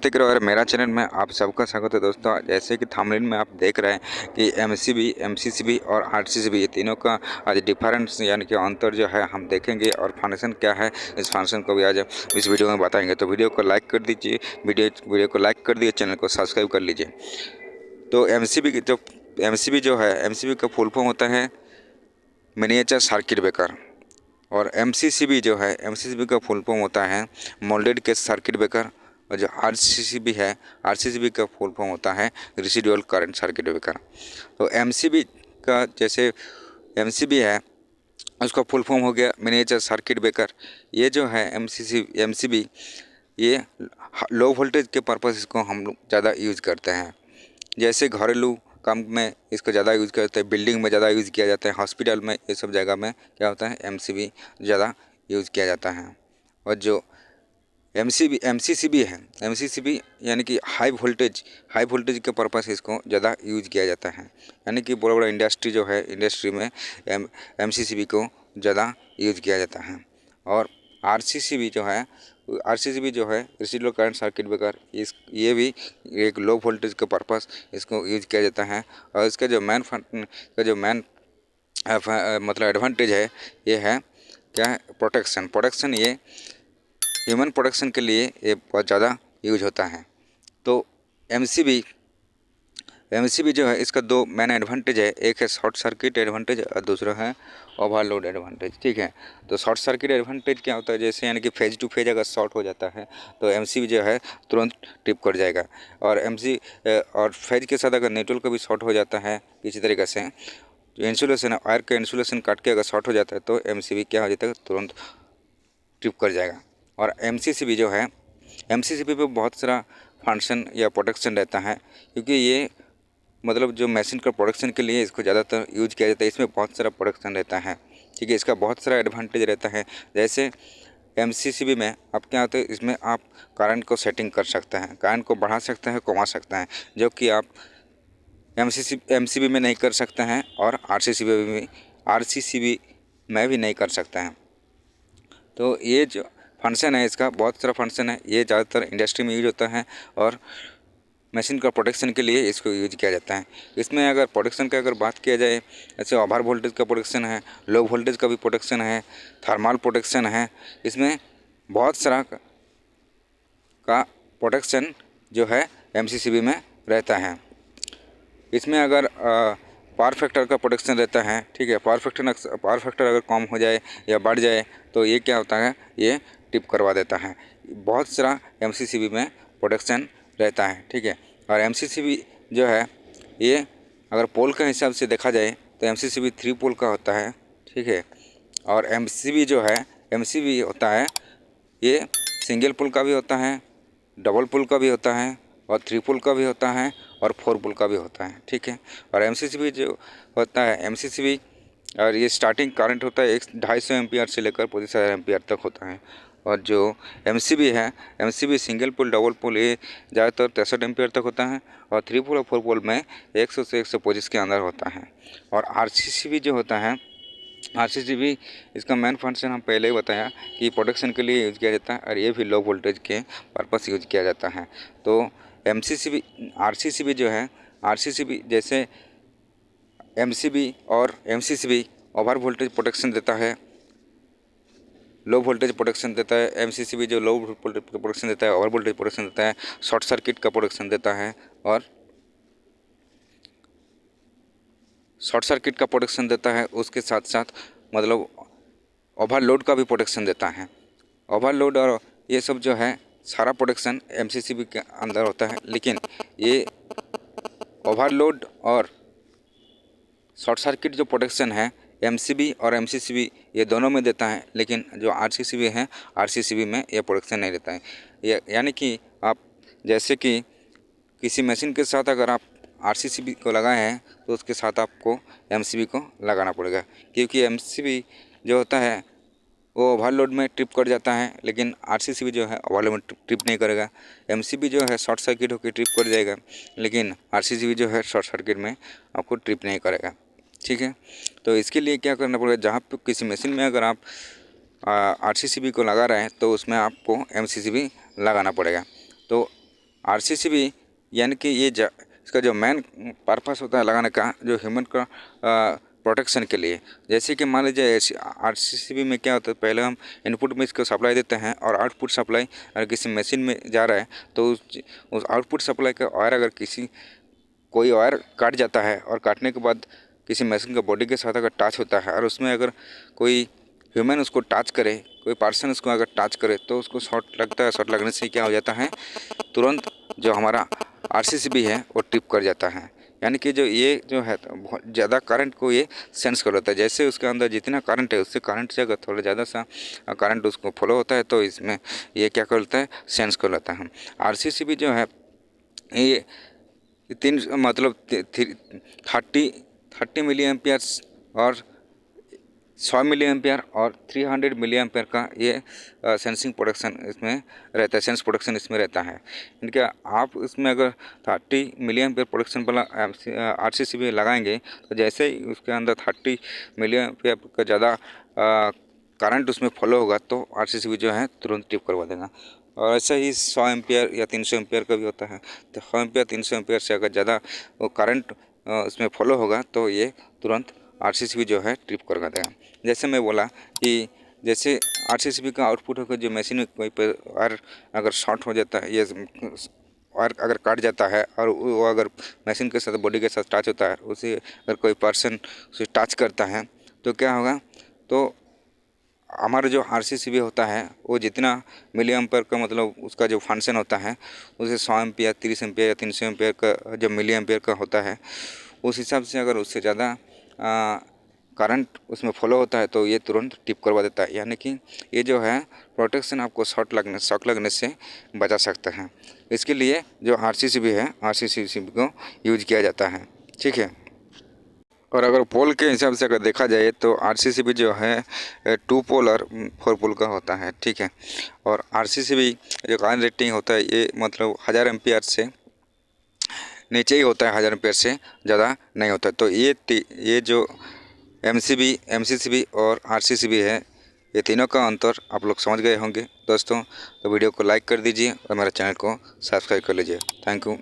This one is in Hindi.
प्रतीक और मेरा चैनल में आप सबका स्वागत है दोस्तों। जैसे कि थंबनेल में आप देख रहे हैं कि एमसीबी, एमसीसीबी और आरसीसीबी ये तीनों का आज डिफरेंस यानी कि अंतर जो है हम देखेंगे और फंक्शन क्या है इस फंक्शन को भी आज इस वीडियो में बताएंगे। तो वीडियो को लाइक कर दीजिए, वीडियो को लाइक कर दीजिए, चैनल को सब्सक्राइब कर लीजिए। तो एमसीबी जो है एमसीबी का फुल फॉर्म होता है मिनिएचर सर्किट ब्रेकर, और एमसीसीबी जो है एमसीसीबी का फुल फॉर्म होता है मोल्डेड केस सर्किट ब्रेकर, और जो आरसीसीबी है आरसीसीबी का फुल फॉर्म होता है रेसिडुअल करंट सर्किट ब्रेकर। तो एमसीबी का जैसे एमसीबी है उसका फुल फॉर्म हो गया मिनिएचर सर्किट ब्रेकर। ये जो है एमसीबी ये लो वोल्टेज के पर्पस इसको हम लोग ज़्यादा यूज़ करते हैं। जैसे घरेलू काम में इसको ज़्यादा यूज़ करते हैं, बिल्डिंग में ज़्यादा यूज़ किया जाता है, हॉस्पिटल में, ये सब जगह में क्या होता है एमसीबी ज़्यादा यूज़ किया जाता है। और जो एमसीसीबी है एमसीसीबी यानी कि हाई वोल्टेज के पर्पस इसको ज़्यादा यूज़ किया जाता है। यानी कि बड़ा बड़ा इंडस्ट्री जो है इंडस्ट्री में एमसीसीबी को ज़्यादा यूज़ किया जाता है। और आरसीसीबी जो है रेसिडुअल करंट सर्किट ब्रेकर, ये भी एक लो वोल्टेज के पर्पस इसको यूज किया जाता है। और इसका जो मेन मतलब एडवांटेज है ये है क्या है प्रोटेक्शन। ये ह्यूमन प्रोटेक्शन के लिए ये बहुत ज़्यादा यूज होता है। तो एमसीबी जो है इसका दो मेन एडवांटेज है, एक है शॉर्ट सर्किट एडवांटेज और दूसरा है ओवरलोड एडवांटेज। ठीक है, तो शॉर्ट सर्किट एडवांटेज क्या होता है, जैसे यानी कि फेज टू फेज अगर शॉर्ट हो जाता है तो एमसीबी जो है तुरंत ट्रिप कर जाएगा। और फेज के साथ अगर न्यूट्रल का भी शॉर्ट हो जाता है किसी तरीके से, जो इंसुलेशन है वायर का इंसुलेशन काट के अगर शॉर्ट हो जाता है तो एमसीबी क्या हो जाता है तुरंत ट्रिप कर जाएगा। और एमसीसीबी पे बहुत सारा फंक्शन या प्रोटेक्शन रहता है, क्योंकि ये मतलब जो मशीन का प्रोडक्शन के लिए इसको ज़्यादातर यूज किया जाता है। इसमें बहुत सारा प्रोडक्शन रहता है, ठीक है, इसका बहुत सारा एडवांटेज रहता है। जैसे एमसीसीबी में आप क्या होता है, इसमें आप करंट को सेटिंग कर सकते हैं, करंट को बढ़ा सकते हैं, कमा सकते हैं, जो कि आप एमसीबी में नहीं कर सकते हैं और आरसीसीबी में भी नहीं कर सकते हैं। तो ये जो फंक्शन है इसका बहुत सारा फंक्शन है, ये ज़्यादातर इंडस्ट्री में यूज होता है और मशीन का प्रोटेक्शन के लिए इसको यूज किया जाता है। इसमें अगर प्रोटेक्शन की अगर बात किया जाए, ऐसे ओवर वोल्टेज का प्रोटेक्शन है, लो वोल्टेज का भी प्रोटेक्शन है, थर्मल प्रोटेक्शन है, इसमें बहुत सारा का प्रोटेक्शन जो है एमसीसीबी में रहता है। इसमें अगर पावर फैक्टर का प्रोटेक्शन रहता है, ठीक है, पावर फैक्टर अगर कम हो जाए या बढ़ जाए तो ये क्या होता है, ये टिप करवा देता है। बहुत सारा एमसीसीबी में प्रोटेक्शन रहता है, ठीक है। और एमसीसीबी जो है ये अगर पोल के हिसाब से देखा जाए तो एमसीसीबी 3 पोल का होता है, ठीक है। और एमसीबी होता है ये सिंगल पोल का भी होता है, डबल पोल का भी होता है, और 3 पोल का भी होता है, और 4 पोल का भी होता है, ठीक है। और एमसीसीबी जो होता है एमसीसीबी और ये स्टार्टिंग करंट होता है 250 एम्पियर से लेकर 25,000 एम्पियर तक होता है। और जो एमसीबी है MCB single pole double pole ये ज़्यादातर 63 एम्पियर तक होता है, और 3 पोल और 4 पोल में 100 से 125 के अंदर होता है। और आरसीसीबी जो होता है आरसीसीबी इसका मेन फंक्शन हम पहले ही बताया कि प्रोटेक्शन के लिए यूज़ किया जाता है, और ये भी लो वोल्टेज के पर्पस यूज किया जाता है। तो आरसीसीबी जो है आरसीसीबी जैसे एमसीबी और एमसीसीबी ओवर वोल्टेज प्रोटेक्शन देता है, लो वोल्टेज प्रोटेक्शन देता है। एमसीसीबी जो लो वोल्टेज प्रोटेक्शन देता है, ओवर वोल्टेज प्रोटेक्शन देता है, शॉर्ट सर्किट का प्रोटेक्शन देता है, और शॉर्ट सर्किट का प्रोटेक्शन देता है। उसके साथ साथ मतलब ओवरलोड का भी प्रोटेक्शन देता है। ओवरलोड और ये सब जो है सारा प्रोटेक्शन एमसीसीबी के अंदर होता है, लेकिन ये ओवरलोड और शॉर्ट सर्किट जो प्रोटेक्शन है एमसीबी और एमसीसीबी ये दोनों में देता है, लेकिन जो आरसीसीबी है आरसीसीबी में ये प्रोटेक्शन नहीं देता है। यानी कि आप जैसे कि किसी मशीन के साथ अगर आप आरसीसीबी को लगाए हैं तो उसके साथ आपको एमसीबी को लगाना पड़ेगा, क्योंकि एमसीबी जो होता है वो ओवरलोड में ट्रिप कर जाता है, लेकिन आरसीसीबी जो है ओवरलोड में ट्रिप नहीं करेगा। एमसीबी जो है शॉर्ट सर्किट होकर ट्रिप कर जाएगा, लेकिन आरसीसीबी जो है शॉर्ट सर्किट में आपको ट्रिप नहीं करेगा, ठीक है। तो इसके लिए क्या करना पड़ेगा, जहाँ पे किसी मशीन में अगर आप आरसीसीबी को लगा रहे हैं तो उसमें आपको एमसीसीबी लगाना पड़ेगा। तो आरसीसीबी यानी कि इसका जो मेन पर्पस होता है लगाने का, जो ह्यूमन का प्रोटेक्शन के लिए। जैसे कि मान लीजिए आरसीसीबी में क्या होता है, पहले हम इनपुट में इसको सप्लाई देते हैं और आउटपुट सप्लाई अगर किसी मशीन में जा रहा है तो उस आउटपुट सप्लाई का वायर अगर कोई वायर काट जाता है और काटने के बाद किसी मशीन का बॉडी के साथ अगर टच होता है और उसमें अगर कोई ह्यूमन उसको टच करे, कोई पर्सन उसको अगर टच करे तो उसको शॉर्ट लगता है। शॉर्ट लगने से क्या हो जाता है, तुरंत जो हमारा आरसीसीबी है वो ट्रिप कर जाता है। यानी कि ये जो है बहुत ज़्यादा करंट को ये सेंस कर लेता है। जैसे उसके अंदर जितना करंट है उससे करंट से अगर थोड़ा ज़्यादा सा करंट उसको फॉलो होता है तो इसमें ये क्या कर लेता है, सेंस कर लेता है। आरसीसीबी जो है ये 30 मिली एम्पियर्स और 100 मिली एम्पियर और 300 मिली एम्पियर का ये सेंसिंग प्रोडक्शन इसमें रहता है, सेंस प्रोडक्शन इसमें रहता है। इनके आप इसमें अगर 30 मिली एम्पियर प्रोडक्शन वाला आरसीसीबी लगाएंगे तो जैसे ही उसके अंदर 30 मिली एम्पियर का ज़्यादा करंट उसमें फॉलो होगा तो आरसीसीबी जो है तुरंत ट्रिप करवा देगा। और ऐसा ही 100 एम्पियर या 300 एम्पियर का भी होता है। तो 100 एम्पियर 300 एम्पियर से अगर ज़्यादा वो करंट उसमें फॉलो होगा तो ये तुरंत आरसीसीबी जो है ट्रिप करवा देगा। जैसे मैं बोला कि जैसे आरसीसीबी का आउटपुट होकर जो मशीन में कोई पर वायर अगर शॉर्ट हो जाता है, ये वायर अगर काट जाता है और वो अगर मशीन के साथ बॉडी के साथ टच होता है, उसे अगर कोई पर्सन उसे टच करता है तो क्या होगा, तो हमारा जो आरसीसीबी होता है वो जितना मिली एम्पियर का मतलब उसका जो फंक्शन होता है उसे 100 एम्पियर 30 एम्पियर या 300 एम्पियर का जो मिली एम्पियर का होता है उस हिसाब से अगर उससे ज़्यादा करंट उसमें फॉलो होता है तो ये तुरंत टिप करवा देता है। यानी कि ये जो है प्रोटेक्शन आपको शॉक लगने से बचा सकता है। इसके लिए जो आरसीसीबी है आरसीसीबी को यूज किया जाता है, ठीक है। और अगर पोल के हिसाब से अगर देखा जाए तो आरसीसीबी जो है 2 पोल और 4 पोल का होता है, ठीक है। और आरसीसीबी जो करंट रेटिंग होता है ये मतलब 1000 एम्पियर से नीचे ही होता है, 1000 एम्पियर से ज़्यादा नहीं होता। तो ये जो एमसीसीबी और आरसीसीबी है, ये तीनों का अंतर आप लोग समझ गए होंगे दोस्तों। तो वीडियो को लाइक कर दीजिए और मेरे चैनल को सब्सक्राइब कर लीजिए। Thank you.